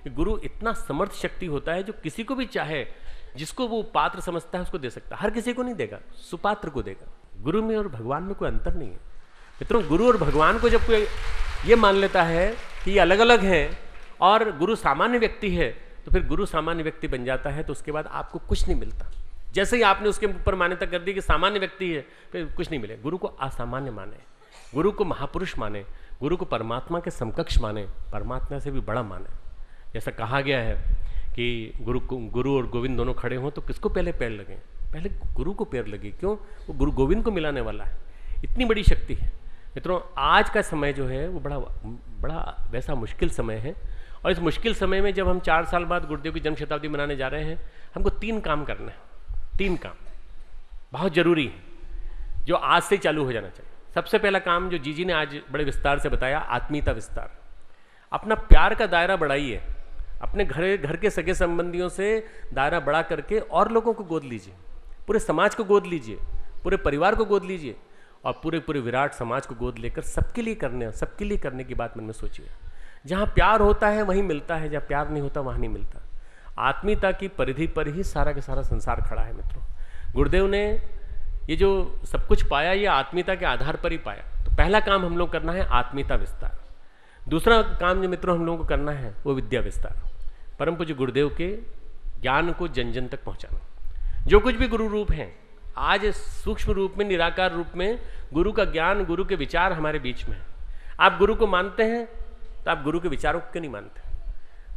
कि गुरु इतना समर्थ शक्ति होता है जो किसी को भी चाहे, जिसको वो पात्र समझता है उसको दे सकता है। हर किसी को नहीं देगा, सुपात्र को देगा। गुरु में और भगवान में कोई अंतर नहीं है मित्रों। गुरु और भगवान को जब कोई ये मान लेता है कि ये अलग अलग हैं और गुरु सामान्य व्यक्ति है, तो फिर गुरु सामान्य व्यक्ति बन जाता है, तो उसके बाद आपको कुछ नहीं मिलता। जैसे ही आपने उसके ऊपर मान्यता कर दी कि सामान्य व्यक्ति है, फिर कुछ नहीं मिले। गुरु को असामान्य माने, गुरु को महापुरुष माने, गुरु को परमात्मा के समकक्ष माने, परमात्मा से भी बड़ा माने। जैसा कहा गया है कि गुरु और गोविंद दोनों खड़े हों तो किसको पहले पैर लगे? पहले गुरु को पैर लगे। क्यों? वो गुरु गोविंद को मिलाने वाला है। इतनी बड़ी शक्ति है मित्रों। आज का समय जो है वो बड़ा वैसा मुश्किल समय है, और इस मुश्किल समय में जब हम 4 साल बाद गुरुदेव की जन्म शताब्दी मनाने जा रहे हैं, हमको 3 काम करना है। 3 काम बहुत जरूरी है जो आज से चालू हो जाना चाहिए। सबसे पहला काम जो जीजी ने आज बड़े विस्तार से बताया, आत्मीयता विस्तार। अपना प्यार का दायरा बढ़ाइए। अपने घर के सगे संबंधियों से दायरा बढ़ा करके और लोगों को गोद लीजिए, पूरे समाज को गोद लीजिए, पूरे परिवार को गोद लीजिए, और पूरे विराट समाज को गोद लेकर सबके लिए करने की बात मन में सोचिए। जहाँ प्यार होता है वहीं मिलता है, जहाँ प्यार नहीं होता वहाँ नहीं मिलता। आत्मीयता की परिधि पर ही सारा का सारा संसार खड़ा है मित्रों। गुरुदेव ने ये जो सब कुछ पाया, ये आत्मीयता के आधार पर ही पाया। तो पहला काम हम लोग करना है आत्मीयता विस्तार। दूसरा काम जो मित्रों हम लोगों को करना है वो विद्या विस्तार। परम पूज्य गुरुदेव के ज्ञान को जन जन तक पहुंचाना। जो कुछ भी गुरु रूप हैं, आज सूक्ष्म रूप में, निराकार रूप में गुरु का ज्ञान, गुरु के विचार हमारे बीच में है। आप गुरु को मानते हैं तो आप गुरु के विचारों को क्यों नहीं मानते?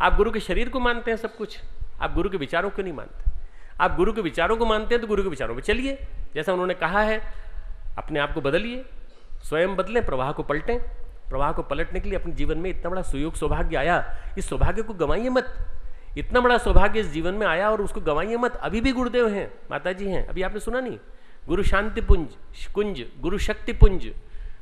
आप गुरु के शरीर को मानते हैं सब कुछ, आप गुरु के विचारों को क्यों नहीं मानते? आप गुरु के विचारों को मानते हैं तो गुरु के विचारों पर चलिए। जैसा उन्होंने कहा है, अपने आप को बदलिए, स्वयं बदलें, प्रवाह को पलटें। प्रवाह को पलटने के लिए अपने जीवन में इतना बड़ा सुयोग सौभाग्य आया, इस सौभाग्य को गंवाइए मत। इतना बड़ा सौभाग्य इस जीवन में आया और उसको गंवाइए मत। अभी भी गुरुदेव हैं, माता जी हैं, अभी आपने सुना नहीं? गुरु शांति कुंज, गुरु शक्ति पुंज,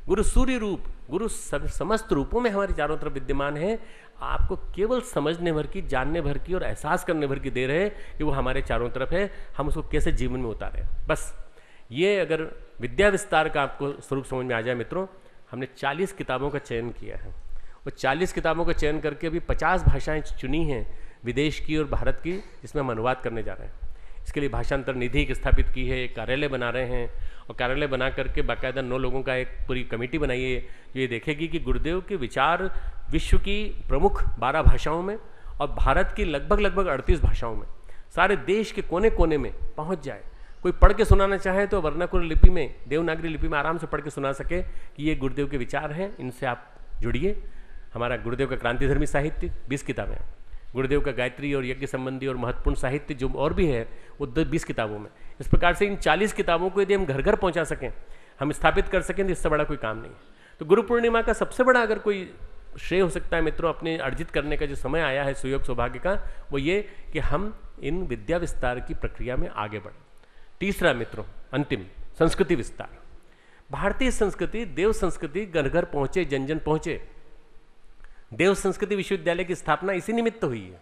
गुरु सूर्य रूप, गुरु समस्त रूपों में हमारे चारों तरफ विद्यमान है। आपको केवल समझने भर की, जानने भर की और एहसास करने भर की देर है कि वो हमारे चारों तरफ है, हम उसको कैसे जीवन में उतारें। बस ये अगर विद्या विस्तार का आपको स्वरूप समझ में आ जाए मित्रों, हमने 40 किताबों का चयन किया है। वो 40 किताबों का चयन करके अभी 50 भाषाएं चुनी हैं, विदेश की और भारत की, जिसमें हम अनुवाद करने जा रहे हैं। इसके लिए भाषांतर निधि एक स्थापित की है, एक कार्यालय बना रहे हैं, और कार्यालय बना करके बाकायदा 9 लोगों का एक पूरी कमेटी बनाई है जो ये देखेगी कि गुरुदेव के विचार विश्व की प्रमुख 12 भाषाओं में और भारत की लगभग 38 भाषाओं में, सारे देश के कोने कोने में पहुंच जाए। कोई पढ़ के सुनाना चाहे तो वर्नाकुलर लिपि में, देवनागरी लिपि में आराम से पढ़ के सुना सके कि ये गुरुदेव के विचार हैं, इनसे आप जुड़िए। हमारा गुरुदेव का क्रांतिधर्मी साहित्य 20 किताबें, गुरुदेव का गायत्री और यज्ञ संबंधी और महत्वपूर्ण साहित्य जो और भी है वो 20 किताबों में। इस प्रकार से इन 40 किताबों को यदि हम घर घर पहुंचा सकें, हम स्थापित कर सकें, तो इससे बड़ा कोई काम नहीं है। तो गुरु पूर्णिमा का सबसे बड़ा अगर कोई श्रेय हो सकता है मित्रों, अपने अर्जित करने का जो समय आया है सुयोग सौभाग्य का, वो ये कि हम इन विद्या विस्तार की प्रक्रिया में आगे बढ़ें। तीसरा मित्रों, अंतिम, संस्कृति विस्तार। भारतीय संस्कृति, देव संस्कृति घर घर पहुंचे, जन जन पहुंचे। देव संस्कृति विश्वविद्यालय की स्थापना इसी निमित्त हुई है।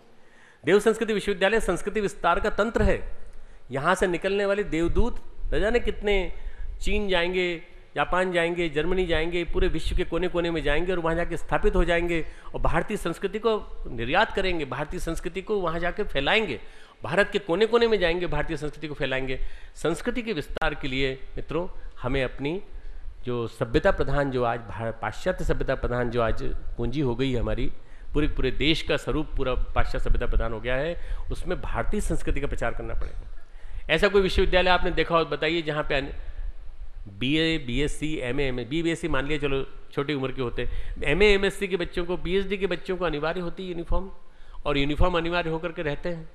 देव संस्कृति विश्वविद्यालय संस्कृति विस्तार का तंत्र है। यहाँ से निकलने वाले देवदूत न जाने कितने चीन जाएंगे, जापान जाएंगे, जर्मनी जाएंगे, पूरे विश्व के कोने कोने में जाएंगे और वहाँ जाके स्थापित हो जाएंगे और भारतीय संस्कृति को निर्यात करेंगे, भारतीय संस्कृति को वहाँ जाके फैलाएंगे, भारत के कोने कोने में जाएंगे, भारतीय संस्कृति को फैलाएंगे। संस्कृति के विस्तार के लिए मित्रों हमें अपनी जो सभ्यता प्रधान, जो आज पाश्चात्य सभ्यता प्रधान जो आज पूंजी हो गई है हमारी, पूरे देश का स्वरूप पूरा पाश्चात्य सभ्यता प्रधान हो गया है, उसमें भारतीय संस्कृति का प्रचार करना पड़ेगा। ऐसा कोई विश्वविद्यालय आपने देखा हो बताइए जहाँ पे BA, BSc, MA, MS, BSc मान लिया चलो छोटी उम्र के होते, MA, MSc के बच्चों को, PhD के बच्चों को अनिवार्य होती है यूनिफॉर्म, और यूनिफॉर्म अनिवार्य होकर के रहते हैं।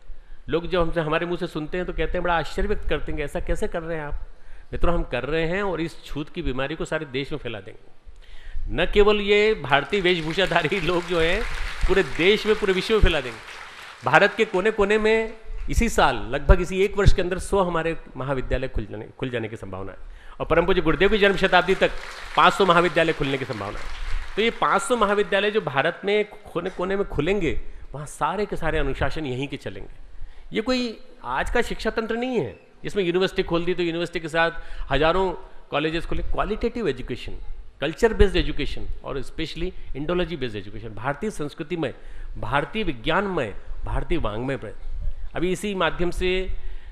लोग जो हमसे हमारे मुंह से सुनते हैं तो कहते हैं, बड़ा आश्चर्य व्यक्त करते हैं, ऐसा कैसे कर रहे हैं आप? मित्रों हम कर रहे हैं और इस छूत की बीमारी को सारे देश में फैला देंगे। न केवल ये भारतीय वेशभूषाधारी लोग जो हैं पूरे देश में, पूरे विश्व में फैला देंगे। भारत के कोने कोने में इसी साल लगभग इसी 1 वर्ष के अंदर 100 हमारे महाविद्यालय खुल जाने की संभावना है, और परम पूज्य गुरुदेव की जन्म शताब्दी तक 500 महाविद्यालय खुलने की संभावना है। तो ये 500 महाविद्यालय जो भारत में कोने कोने में खुलेंगे, वहाँ सारे के सारे अनुशासन यहीं के चलेंगे। ये कोई आज का शिक्षा तंत्र नहीं है जिसमें यूनिवर्सिटी खोल दी तो यूनिवर्सिटी के साथ हजारों कॉलेजेस खोले। Qualitative education, culture based education और स्पेशली इंडोलॉजी बेस्ड एजुकेशन, भारतीय संस्कृति में, भारतीय विज्ञान में, भारतीय वांग्मय पर। अभी इसी माध्यम से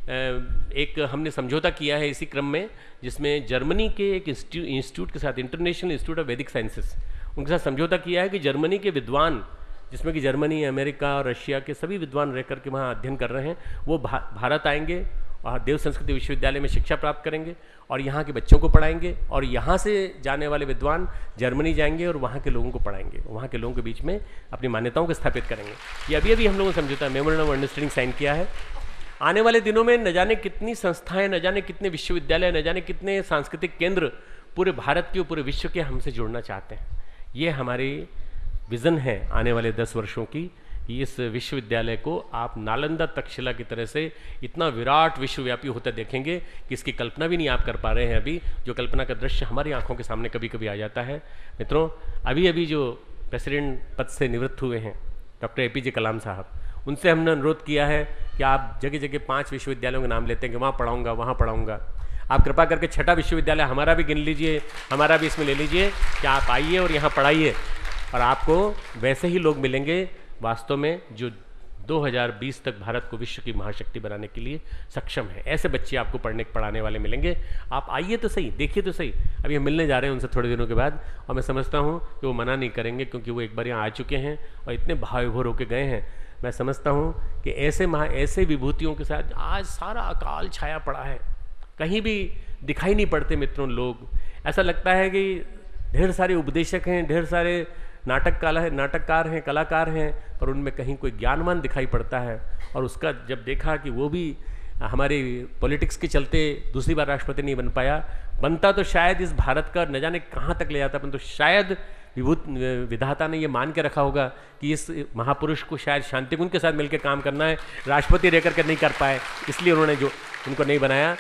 एक हमने समझौता किया है इसी क्रम में, जिसमें जर्मनी के एक इंस्टीट्यूट के साथ, इंटरनेशनल इंस्टीट्यूट ऑफ वैदिक साइंसेस, उनके साथ समझौता किया है कि जर्मनी के विद्वान, जिसमें कि जर्मनी, अमेरिका और रशिया के सभी विद्वान रह करके वहाँ अध्ययन कर रहे हैं, वो भारत आएंगे और देव संस्कृति विश्वविद्यालय में शिक्षा प्राप्त करेंगे और यहाँ के बच्चों को पढ़ाएंगे, और यहाँ से जाने वाले विद्वान जर्मनी जाएंगे और वहाँ के लोगों को पढ़ाएंगे, वहाँ के लोगों के बीच में अपनी मान्यताओं को स्थापित करेंगे। ये अभी अभी हम लोगों ने समझौता मेमोरेंडम ऑफ अंडरस्टैंडिंग साइन किया है। आने वाले दिनों में न जाने कितनी संस्थाएं, न जाने कितने विश्वविद्यालय, न जाने कितने सांस्कृतिक केंद्र पूरे भारत के, पूरे विश्व के हमसे जुड़ना चाहते हैं। ये हमारी विज़न है आने वाले 10 वर्षों की। इस विश्वविद्यालय को आप नालंदा तक्षशिला की तरह से इतना विराट विश्वव्यापी होता देखेंगे कि इसकी कल्पना भी नहीं आप कर पा रहे हैं अभी, जो कल्पना का दृश्य हमारी आंखों के सामने कभी कभी आ जाता है। मित्रों, अभी अभी जो प्रेसिडेंट पद से निवृत्त हुए हैं डॉक्टर APJ कलाम साहब, उनसे हमने अनुरोध किया है कि आप जगह जगह 5 विश्वविद्यालयों के नाम लेते हैं कि वहाँ पढ़ाऊँगा, वहाँ पढ़ाऊँगा। आप कृपा करके 6ठा विश्वविद्यालय हमारा भी गिन लीजिए, हमारा भी इसमें ले लीजिए कि आप आइए और यहाँ पढ़ाइए, और आपको वैसे ही लोग मिलेंगे वास्तव में जो 2020 तक भारत को विश्व की महाशक्ति बनाने के लिए सक्षम है। ऐसे बच्चे आपको पढ़ाने वाले मिलेंगे। आप आइए तो सही, देखिए तो सही। अभी हम मिलने जा रहे हैं उनसे थोड़े दिनों के बाद, और मैं समझता हूँ कि वो मना नहीं करेंगे, क्योंकि वो एक बार यहाँ आ चुके हैं और इतने भाव विभोर होकर गए हैं। मैं समझता हूँ कि ऐसे विभूतियों के साथ आज सारा अकाल छाया पड़ा है, कहीं भी दिखाई नहीं पड़ते मित्रों लोग। ऐसा लगता है कि ढेर सारे उपदेशक हैं, ढेर सारे नाटककार हैं, कलाकार हैं, पर उनमें कहीं कोई ज्ञानवान दिखाई पड़ता है। और उसका जब देखा कि वो भी हमारी पॉलिटिक्स के चलते दूसरी बार राष्ट्रपति नहीं बन पाया, बनता तो शायद इस भारत का न जाने कहाँ तक ले जाता, परंतु शायद विधाता ने ये मान के रखा होगा कि इस महापुरुष को शायद शांति कुंज के साथ मिलकर काम करना है, राष्ट्रपति रह करके नहीं कर पाए, इसलिए उन्होंने जो उनको नहीं बनाया।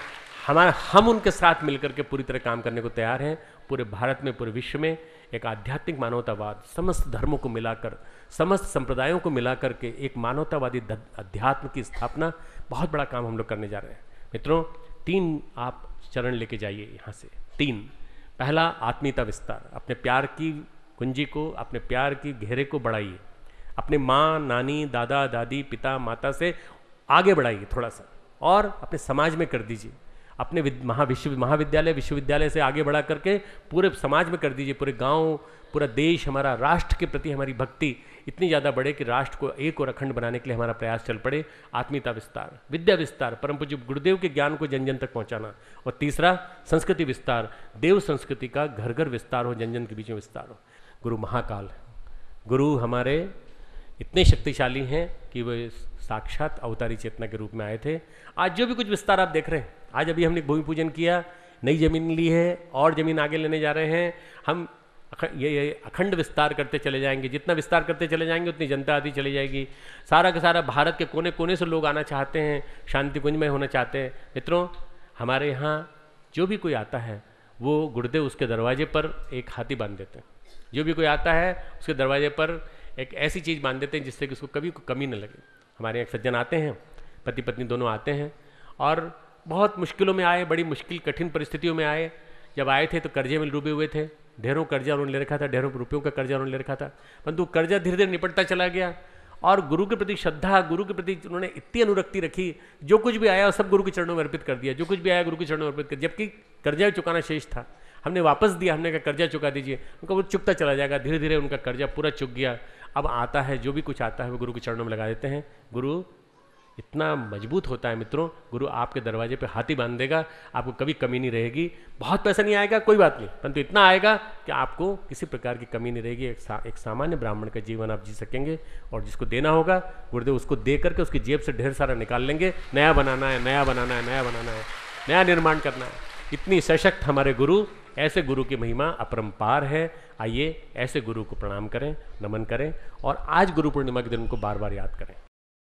हम उनके साथ मिलकर के पूरी तरह काम करने को तैयार हैं। पूरे भारत में, पूरे विश्व में एक आध्यात्मिक मानवतावाद, समस्त धर्मों को मिलाकर, समस्त संप्रदायों को मिलाकर के एक मानवतावादी अध्यात्म की स्थापना, बहुत बड़ा काम हम लोग करने जा रहे हैं। मित्रों, 3 आप चरण लेके जाइए यहाँ से। 3, पहला आत्मीयता विस्तार, अपने प्यार की कुंजी को, अपने प्यार की घेरे को बढ़ाइए, अपने माँ, नानी, दादा, दादी, पिता, माता से आगे बढ़ाइए थोड़ा सा, और अपने समाज में कर दीजिए, अपने महाविद्यालय, विश्वविद्यालय से आगे बढ़ा करके पूरे समाज में कर दीजिए। पूरे गांव, पूरा देश, हमारा राष्ट्र के प्रति हमारी भक्ति इतनी ज़्यादा बढ़े कि राष्ट्र को एक और अखंड बनाने के लिए हमारा प्रयास चल पड़े। आत्मीयता विस्तार, विद्या विस्तार, परम पूज्य गुरुदेव के ज्ञान को जन जन तक पहुंचाना। और तीसरा, संस्कृति विस्तार, देव संस्कृति का घर घर विस्तार हो, जन जन के बीच में विस्तार हो। गुरु महाकाल, गुरु हमारे इतने शक्तिशाली हैं कि वे साक्षात अवतारी चेतना के रूप में आए थे। आज जो भी कुछ विस्तार आप देख रहे हैं, आज अभी हमने भूमि पूजन किया, नई जमीन ली है और जमीन आगे लेने जा रहे हैं। हम ये अखंड विस्तार करते चले जाएंगे, जितना विस्तार करते चले जाएंगे उतनी जनता आती चली जाएगी। सारा का सारा भारत के कोने कोने से लोग आना चाहते हैं, शांति कुंज में होना चाहते हैं। मित्रों, हमारे यहाँ जो भी कोई आता है वो गुरुदेव उसके दरवाजे पर एक हाथी बांध देते हैं। जो भी कोई आता है उसके दरवाजे पर एक ऐसी चीज़ बांध देते हैं जिससे कि उसको कभी कमी न लगे। हमारे यहाँ सज्जन आते हैं, पति पत्नी दोनों आते हैं, और बहुत मुश्किलों में आए, बड़ी मुश्किल कठिन परिस्थितियों में आए। जब आए थे तो कर्जे में डूबे हुए थे, ढेरों कर्जा उन्होंने ले रखा था, ढेरों रुपयों का कर्जा उन्होंने ले रखा था, परंतु कर्जा धीरे धीरे निपटता चला गया। और गुरु के प्रति श्रद्धा, गुरु के प्रति उन्होंने इतनी अनुरक्ति रखी, जो कुछ भी आया सब गुरु के चरणों में अर्पित कर दिया, जो कुछ भी आया गुरु के चरणों में अर्पित कर, जबकि कर्जा चुकाना शेष था। हमने वापस दिया, हमने कहा कर्जा चुका दीजिए, उनका वो चुकता चला जाएगा। धीरे धीरे उनका कर्जा पूरा चुक गया। अब आता है, जो भी कुछ आता है वो गुरु के चरणों में लगा देते हैं। गुरु इतना मजबूत होता है मित्रों, गुरु आपके दरवाजे पे हाथी बांध देगा, आपको कभी कमी नहीं रहेगी। बहुत पैसा नहीं आएगा, कोई बात नहीं, परंतु इतना आएगा कि आपको किसी प्रकार की कमी नहीं रहेगी। एक सामान्य ब्राह्मण का जीवन आप जी सकेंगे, और जिसको देना होगा गुरुदेव उसको दे करके उसकी जेब से ढेर सारा निकाल लेंगे। नया बनाना है, नया बनाना है, नया बनाना है, नया निर्माण करना है। इतनी सशक्त हमारे गुरु, ऐसे गुरु की महिमा अपरंपार है। आइए ऐसे गुरु को प्रणाम करें, नमन करें, और आज गुरु पूर्णिमा के दिन उनको बार बार याद करें।